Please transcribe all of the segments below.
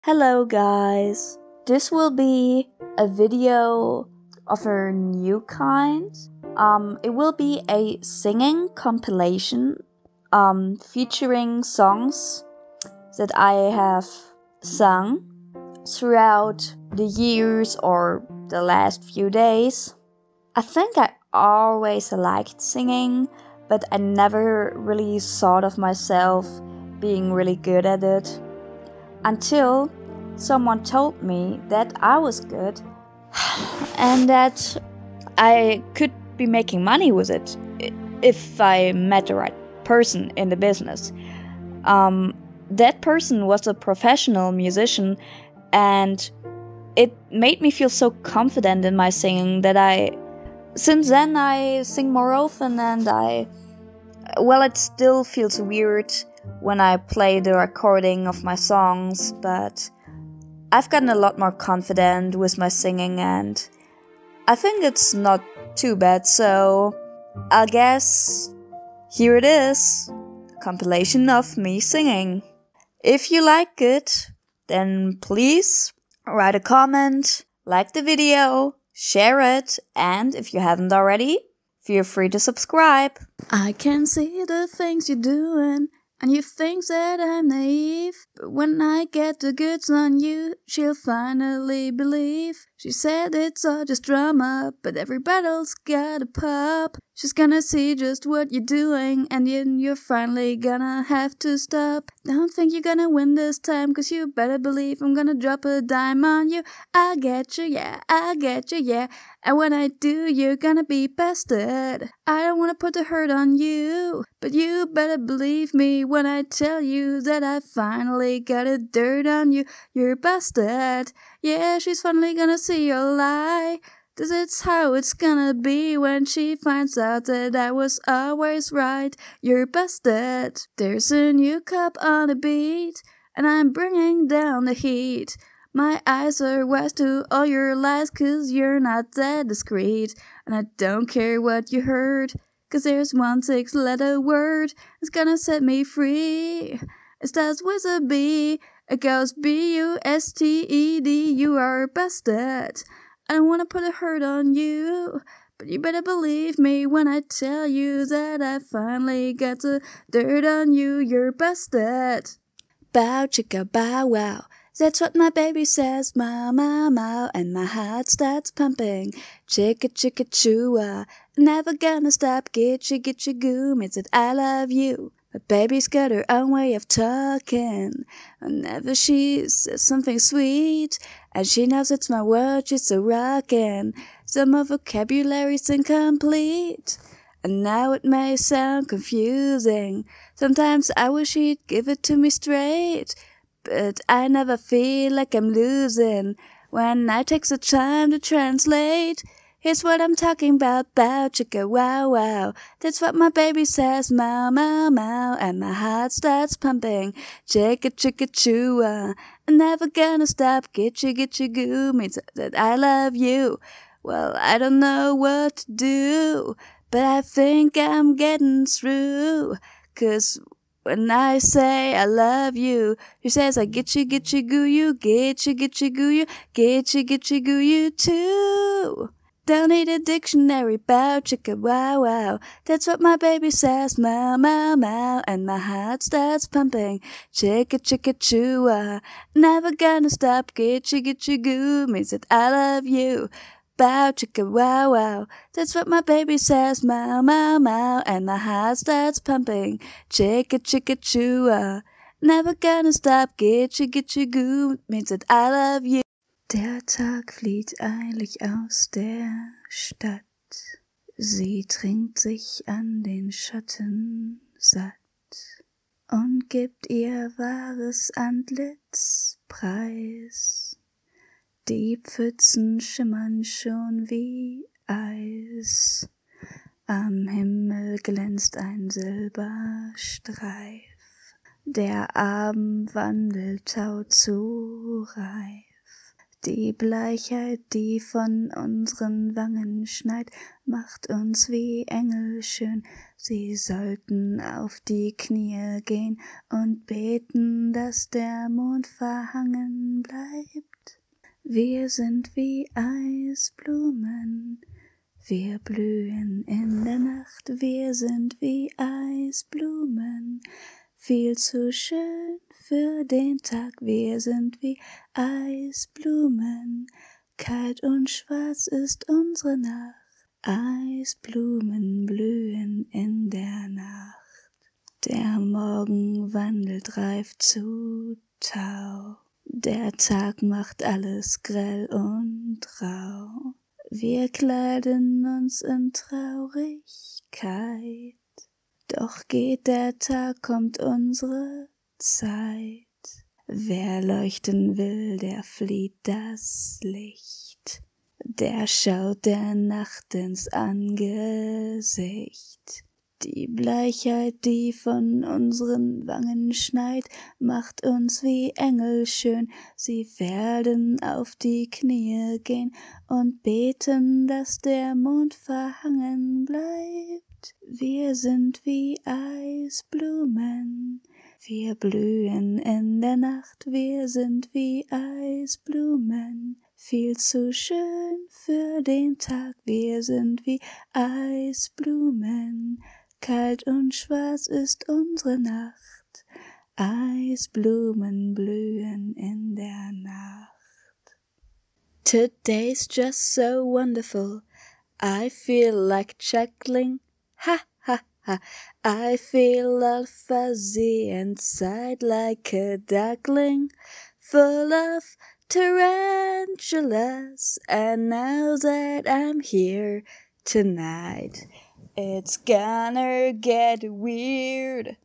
Hello guys, this will be a video of a new kind. It will be a singing compilation featuring songs that I have sung throughout the years or the last few days. I think I always liked singing, but I never really thought of myself being really good at it. Until someone told me that I was good and that I could be making money with it if I met the right person in the business. That person was a professional musician, and it made me feel so confident in my singing that since then I sing more often, and it still feels weird when I play the recording of my songs, but I've gotten a lot more confident with my singing, and I think it's not too bad, so I guess here it is, a compilation of me singing. If you like it, then please write a comment, like the video, share it, and if you haven't already, feel free to subscribe. I can see the things you're doing, and you think that I'm naive. But when I get the goods on you, she'll finally believe. She said it's all just drama, but every battle's got a pop. She's gonna see just what you're doing, and then you're finally gonna have to stop. Don't think you're gonna win this time, 'cause you better believe I'm gonna drop a dime on you. I get you, yeah, I get you, yeah. And when I do, you're gonna be bested. I don't wanna put the hurt on you, but you better believe me when I tell you that I finally got a dirt on you. You're bested. Yeah, she's finally gonna see your lie. This is how it's gonna be when she finds out that I was always right. You're bested. There's a new cup on the beat, and I'm bringing down the heat. My eyes are wise to all your lies, 'cause you're not that discreet. And I don't care what you heard, 'cause there's one 6-letter word that's gonna set me free. It starts with a B, it goes B-U-S-T-E-D. You are bested. I don't wanna put a hurt on you, but you better believe me when I tell you that I finally got the dirt on you. You're bested. Bow chicka bow wow. That's what my baby says, meow, meow, meow, and my heart starts pumping. Chicka, chicka, chua, never gonna stop, gitchy, goo, means that I love you. But baby's got her own way of talking. Whenever she says something sweet, and she knows it's my word, she's so rockin'. Some of vocabulary's incomplete, and now it may sound confusing. Sometimes I wish she'd give it to me straight, but I never feel like I'm losing when I take the time to translate. Here's what I'm talking about, bow chicka wow wow. That's what my baby says, meow meow meow, and my heart starts pumping. Chicka chicka chua, I'm never gonna stop, gitchy goo, means that I love you. Well, I don't know what to do, but I think I'm getting through. 'Cause when I say I love you, she says I gitchy goo you, gitchy goo you, gitchy goo you too. Don't need a dictionary, bow chicka wow wow. That's what my baby says, meow meow meow, and my heart starts pumping. Chicka chua, never gonna stop, gitchy goo, means that I love you. Bow chicka wow wow. That's what my baby says, meow meow meow, and my heart starts pumping. Chicka chua, never gonna stop, gitchy goo, means that I love you. Der Tag flieht eilig aus der Stadt. Sie trinkt sich an den Schatten satt und gibt ihr wahres Antlitz preis. Die Pfützen schimmern schon wie Eis. Am Himmel glänzt ein Silberstreif. Der Abend wandelt tau zu reif. Die Bleichheit, die von unseren Wangen schneit, macht uns wie Engel schön. Sie sollten auf die Knie gehen und beten, dass der Mond verhangen bleibt. Wir sind wie Eisblumen, wir blühen in der Nacht, wir sind wie Eisblumen, viel zu schön für den Tag, wir sind wie Eisblumen, kalt und schwarz ist unsere Nacht, Eisblumen blühen in der Nacht. Der Morgen wandelt reif zu Tau, der Tag macht alles grell und rau. Wir kleiden uns in Traurigkeit, doch geht der Tag, kommt unsere Zeit. Wer leuchten will, der flieht das Licht, der schaut der Nacht ins Angesicht. Die Bleichheit, die von unseren Wangen schneit, macht uns wie Engel schön. Sie werden auf die Knie gehen und beten, dass der Mond verhangen bleibt. Wir sind wie Eisblumen, wir blühen in der Nacht, wir sind wie Eisblumen. Viel zu schön für den Tag, wir sind wie Eisblumen. Kalt und schwarz ist unsere Nacht, Eisblumen blühen in der Nacht. Today's just so wonderful, I feel like chuckling, ha ha ha. I feel all fuzzy inside like a duckling, full of tarantulas, and now that I'm here tonight, it's gonna get weird.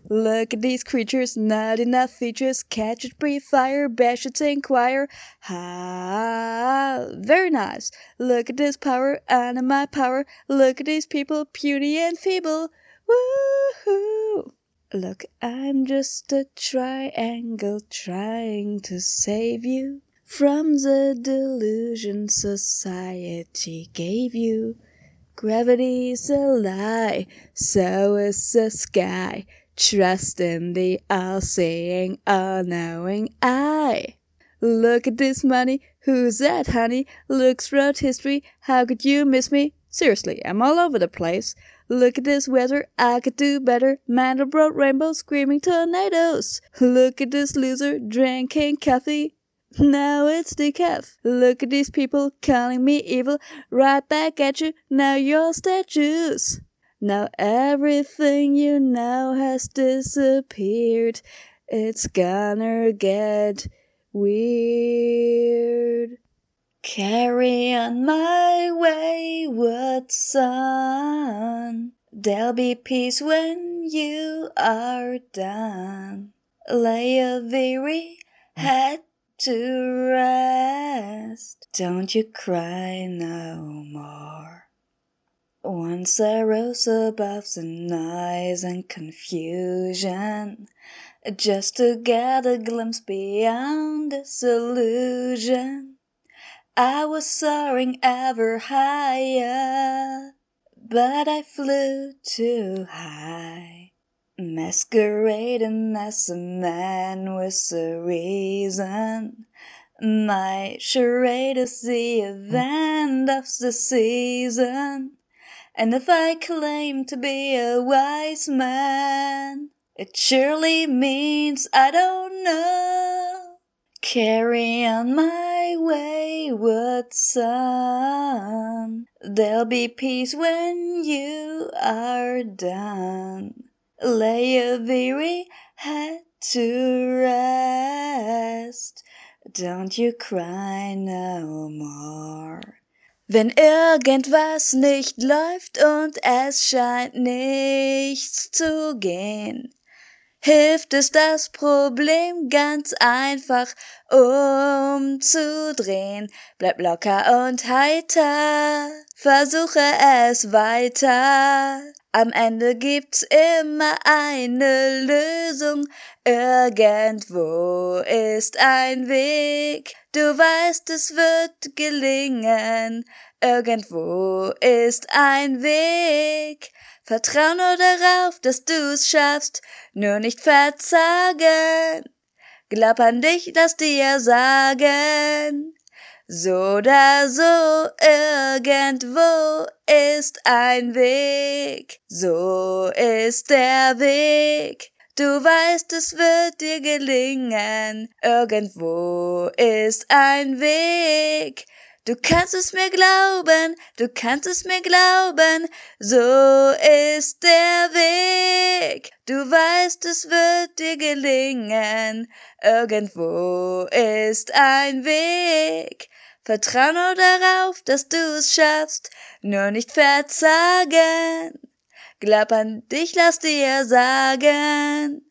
Look at these creatures, not enough features, catch it, breathe fire, bash it, inquire. Ha, very nice. Look at this power, and my power. Look at these people, puny and feeble. Woohoo! Look, I'm just a triangle trying to save you from the delusion society gave you. Gravity's a lie, so is the sky. Trust in the all-seeing, all-knowing eye. Look at this money, who's that, honey? Look throughout history, how could you miss me? Seriously, I'm all over the place. Look at this weather, I could do better. Mandelbrot rainbows, screaming tornadoes. Look at this loser, drinking coffee. Now it's decaf. Look at these people calling me evil. Right back at you, now you're statues. Now everything you know has disappeared. It's gonna get weird. Carry on my wayward son. There'll be peace when you are done. Lay your weary head to rest. Don't you cry no more. Once I rose above the noise and confusion, just to get a glimpse beyond this illusion. I was soaring ever higher, but I flew too high. Masquerading as a man with a reason. My charade is the event of the season. And if I claim to be a wise man, it surely means I don't know. Carry on my wayward son. There'll be peace when you are done. Lay your weary head to rest. Don't you cry no more. Wenn irgendwas nicht läuft und es scheint nichts zu gehen, hilft es das Problem ganz einfach umzudrehen. Bleib locker und heiter, versuche es weiter. Am Ende gibt's immer eine Lösung. Irgendwo ist ein Weg. Du weißt, es wird gelingen. Irgendwo ist ein Weg. Vertrau nur darauf, dass du's schaffst. Nur nicht verzagen. Glaub an dich, lass dir sagen. So oder so, irgendwo ist ein Weg. So ist der Weg. Du weißt, es wird dir gelingen. Irgendwo ist ein Weg. Du kannst es mir glauben, du kannst es mir glauben, so ist der Weg. Du weißt, es wird dir gelingen, irgendwo ist ein Weg. Vertrau nur darauf, dass du es schaffst, nur nicht verzagen. Glaub an dich, lass dir sagen.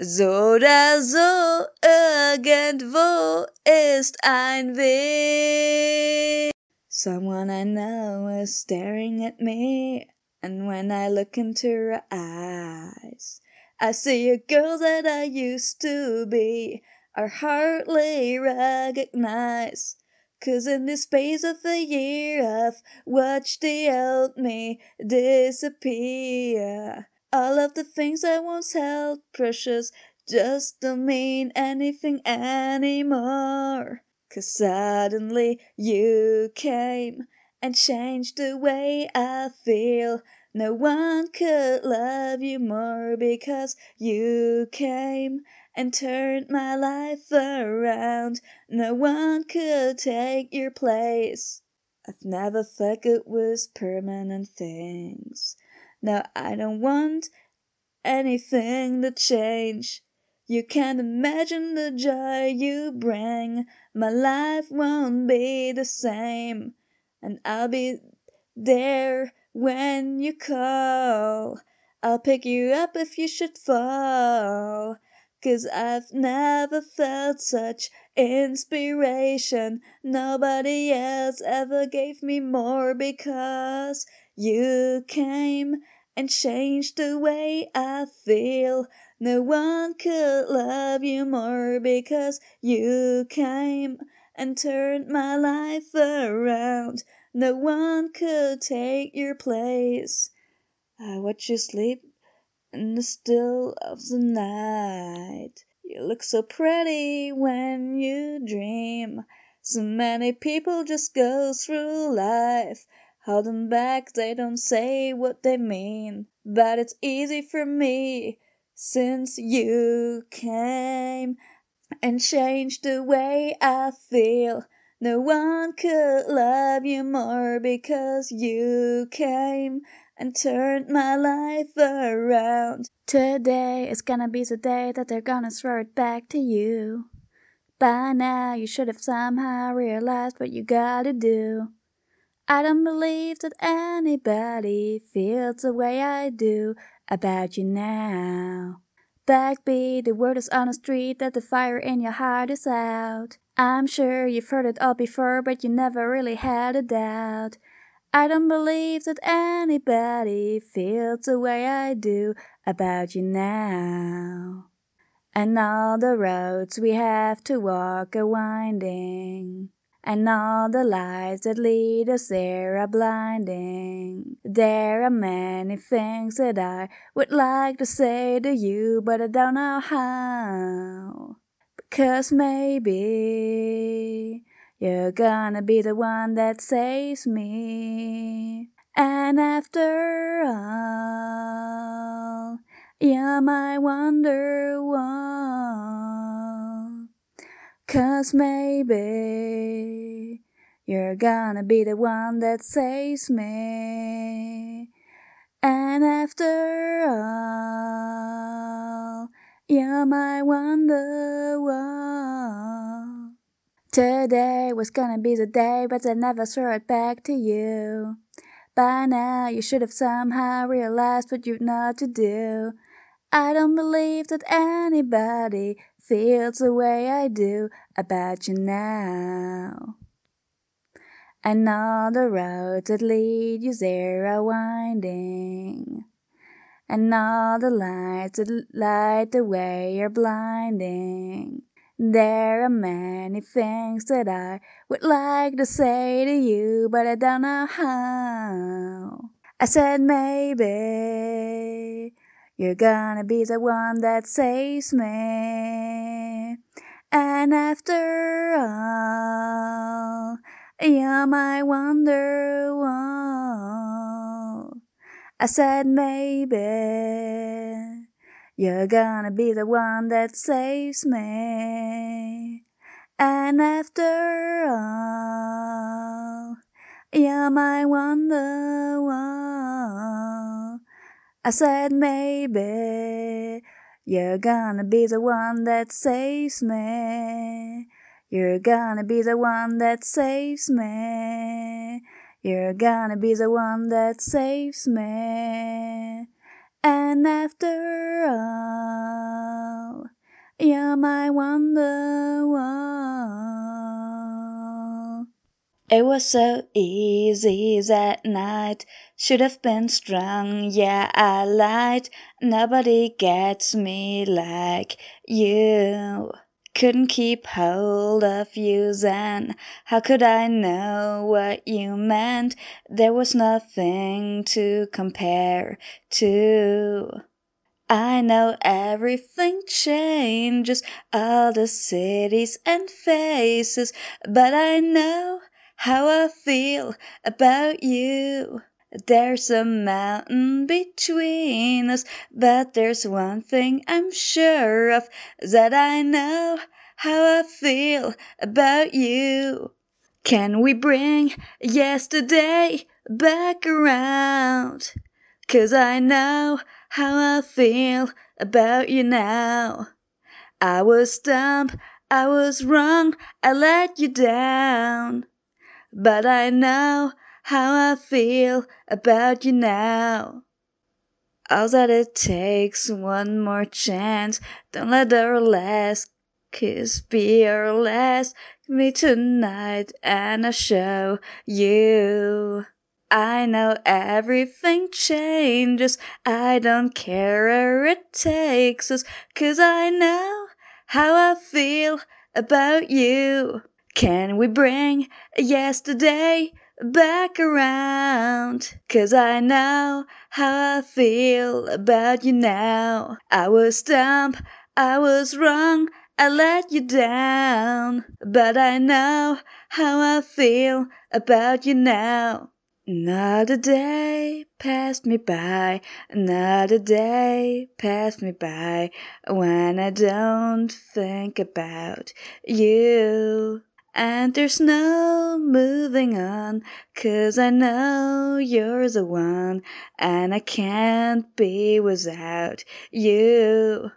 So oder so, irgendwo ist ein Weg. Someone I know is staring at me, and when I look into her eyes, I see a girl that I used to be, I hardly recognize. 'Cause in the space of a year I've watched the old me disappear. All of the things I once held precious just don't mean anything anymore. 'Cause suddenly you came and changed the way I feel. No one could love you more because you came and turned my life around. No one could take your place. I've never thought it was permanent things. Now I don't want anything to change. You can't imagine the joy you bring. My life won't be the same, and I'll be there when you call. I'll pick you up if you should fall. 'Cause I've never felt such inspiration. Nobody else ever gave me more because you came and changed the way I feel. No one could love you more because you came and turned my life around. No one could take your place. I watch you sleep in the still of the night. You look so pretty when you dream. So many people just go through life holding back, they don't say what they mean. But it's easy for me since you came and changed the way I feel. No one could love you more because you came and turned my life around. Today is gonna be the day that they're gonna throw it back to you. By now you should have somehow realized what you gotta do. I don't believe that anybody feels the way I do about you now. Backbeat, the word is on the street that the fire in your heart is out. I'm sure you've heard it all before, but you never really had a doubt. I don't believe that anybody feels the way I do about you now. And all the roads we have to walk are winding, and all the lights that lead us there are blinding. There are many things that I would like to say to you, but I don't know how. Because maybe you're gonna be the one that saves me. And after all, you're my wonderwall. 'Cause maybe you're gonna be the one that saves me. And after all, you're my wonderwall. Today was gonna be the day, but I never threw it back to you. By now you should have somehow realized what you know to do. I don't believe that anybody feels the way I do about you now. And all the roads that lead you there are winding, and all the lights that light the way are blinding. There are many things that I would like to say to you, but I don't know how. I said maybe you're gonna be the one that saves me. And after all, you're my wonderwall. I said maybe you're gonna be the one that saves me. And after all, you're my wonderwall. I said maybe you're gonna be the one that saves me. You're gonna be the one that saves me. You're gonna be the one that saves me. And after all, you're my wonderwall. It was so easy that night, should have been strong, yeah I lied. Nobody gets me like you. Couldn't keep hold of you then, how could I know what you meant? There was nothing to compare to. I know everything changes, all the cities and faces, but I know how I feel about you. There's a mountain between us, but there's one thing I'm sure of, that I know how I feel about you. Can we bring yesterday back around? 'Cause I know how I feel about you now. I was dumb, I was wrong, I let you down. But I know how I feel about you now. All that it takes, one more chance. Don't let our last kiss be our last. Me tonight and I'll show you. I know everything changes, I don't care where it takes us, 'cause I know how I feel about you. Can we bring yesterday back around? 'Cause I know how I feel about you now. I was dumb, I was wrong, I let you down. But I know how I feel about you now. Another day passed me by, another day passed me by, when I don't think about you. And there's no moving on, 'cause I know you're the one, and I can't be without you.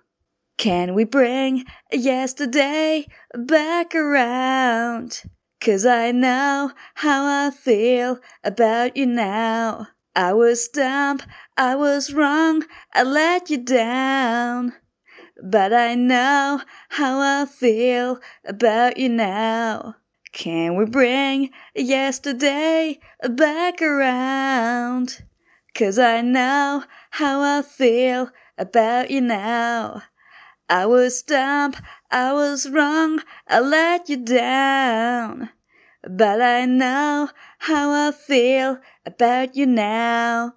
Can we bring yesterday back around? 'Cause I know how I feel about you now. I was dumb, I was wrong, I let you down. But I know how I feel about you now. Can we bring yesterday back around? 'Cause I know how I feel about you now. I was dumb, I was wrong, I let you down. But I know how I feel about you now.